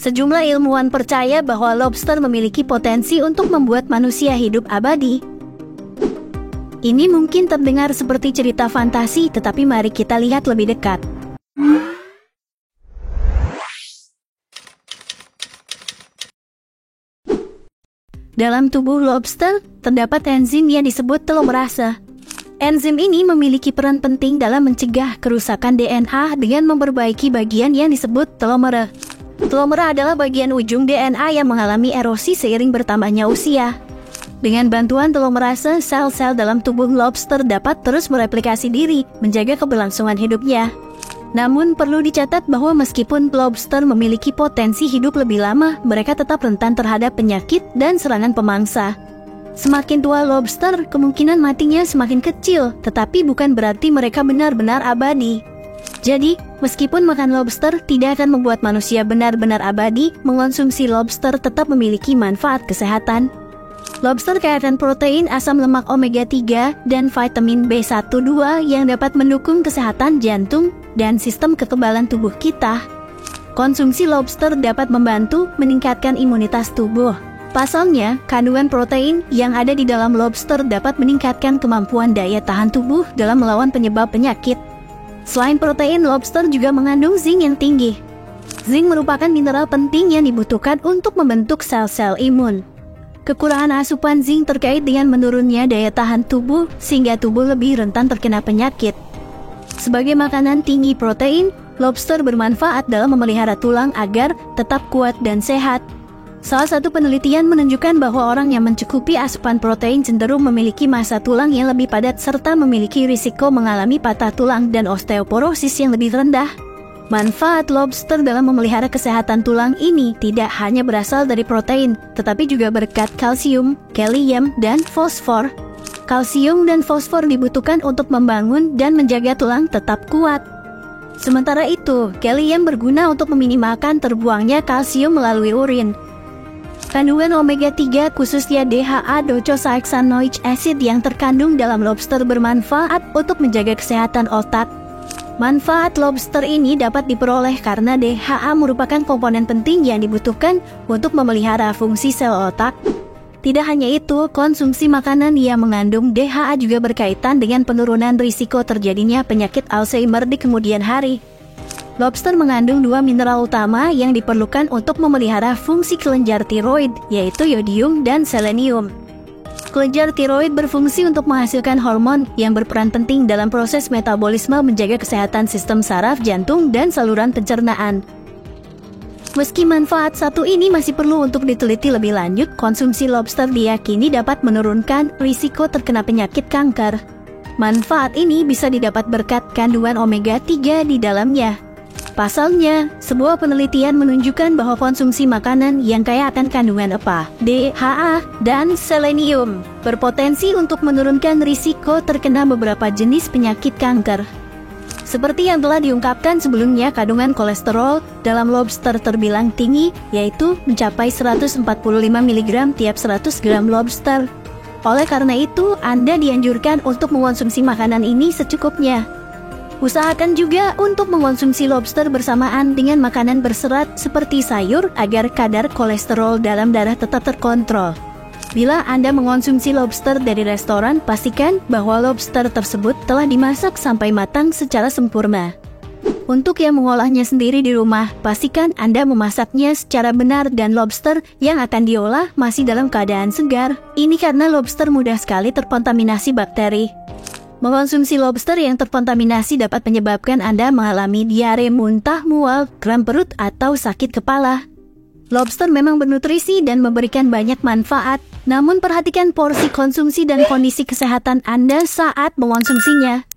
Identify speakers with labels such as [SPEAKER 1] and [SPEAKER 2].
[SPEAKER 1] Sejumlah ilmuwan percaya bahwa lobster memiliki potensi untuk membuat manusia hidup abadi. Ini mungkin terdengar seperti cerita fantasi, tetapi mari kita lihat lebih dekat. Dalam tubuh lobster, terdapat enzim yang disebut telomerase. Enzim ini memiliki peran penting dalam mencegah kerusakan DNA dengan memperbaiki bagian yang disebut telomere. Telomere adalah bagian ujung DNA yang mengalami erosi seiring bertambahnya usia. Dengan bantuan telomerase, sel-sel dalam tubuh lobster dapat terus mereplikasi diri, menjaga keberlangsungan hidupnya. Namun perlu dicatat bahwa meskipun lobster memiliki potensi hidup lebih lama, mereka tetap rentan terhadap penyakit dan serangan pemangsa. Semakin tua lobster, kemungkinan matinya semakin kecil, tetapi bukan berarti mereka benar-benar abadi. Jadi, meskipun makan lobster tidak akan membuat manusia benar-benar abadi, mengonsumsi lobster tetap memiliki manfaat kesehatan. Lobster kaya akan protein, asam lemak omega 3, dan vitamin B1-2 yang dapat mendukung kesehatan jantung dan sistem kekebalan tubuh kita. Konsumsi lobster dapat membantu meningkatkan imunitas tubuh. Pasalnya, kandungan protein yang ada di dalam lobster dapat meningkatkan kemampuan daya tahan tubuh dalam melawan penyebab penyakit. Selain protein, lobster juga mengandung zinc yang tinggi. Zinc merupakan mineral penting yang dibutuhkan untuk membentuk sel-sel imun. Kekurangan asupan zinc terkait dengan menurunnya daya tahan tubuh, sehingga tubuh lebih rentan terkena penyakit. Sebagai makanan tinggi protein, lobster bermanfaat dalam memelihara tulang agar tetap kuat dan sehat. Salah satu penelitian menunjukkan bahwa orang yang mencukupi asupan protein cenderung memiliki massa tulang yang lebih padat serta memiliki risiko mengalami patah tulang dan osteoporosis yang lebih rendah. Manfaat lobster dalam memelihara kesehatan tulang ini tidak hanya berasal dari protein, tetapi juga berkat kalsium, kalium, dan fosfor. Kalsium dan fosfor dibutuhkan untuk membangun dan menjaga tulang tetap kuat. Sementara itu, kalium berguna untuk meminimalkan terbuangnya kalsium melalui urin. Kandungan omega 3 khususnya DHA docosahexaenoic acid yang terkandung dalam lobster bermanfaat untuk menjaga kesehatan otak. Manfaat lobster ini dapat diperoleh karena DHA merupakan komponen penting yang dibutuhkan untuk memelihara fungsi sel otak. Tidak hanya itu, konsumsi makanan yang mengandung DHA juga berkaitan dengan penurunan risiko terjadinya penyakit Alzheimer di kemudian hari. Lobster mengandung dua mineral utama yang diperlukan untuk memelihara fungsi kelenjar tiroid, yaitu yodium dan selenium. Kelenjar tiroid berfungsi untuk menghasilkan hormon yang berperan penting dalam proses metabolisme, menjaga kesehatan sistem saraf, jantung, dan saluran pencernaan. Meski manfaat satu ini masih perlu untuk diteliti lebih lanjut, konsumsi lobster diyakini dapat menurunkan risiko terkena penyakit kanker. Manfaat ini bisa didapat berkat kandungan omega 3 di dalamnya. Pasalnya, sebuah penelitian menunjukkan bahwa konsumsi makanan yang kaya akan kandungan EPA, DHA, dan selenium berpotensi untuk menurunkan risiko terkena beberapa jenis penyakit kanker. Seperti yang telah diungkapkan sebelumnya, kandungan kolesterol dalam lobster terbilang tinggi, yaitu mencapai 145 mg tiap 100 gram lobster. Oleh karena itu, Anda dianjurkan untuk mengonsumsi makanan ini secukupnya. Usahakan juga untuk mengonsumsi lobster bersamaan dengan makanan berserat seperti sayur agar kadar kolesterol dalam darah tetap terkontrol. Bila Anda mengonsumsi lobster dari restoran, pastikan bahwa lobster tersebut telah dimasak sampai matang secara sempurna. Untuk yang mengolahnya sendiri di rumah, pastikan Anda memasaknya secara benar dan lobster yang akan diolah masih dalam keadaan segar. Ini karena lobster mudah sekali terkontaminasi bakteri. Mengonsumsi lobster yang terkontaminasi dapat menyebabkan Anda mengalami diare, muntah, mual, kram perut, atau sakit kepala. Lobster memang bernutrisi dan memberikan banyak manfaat, namun perhatikan porsi konsumsi dan kondisi kesehatan Anda saat mengonsumsinya.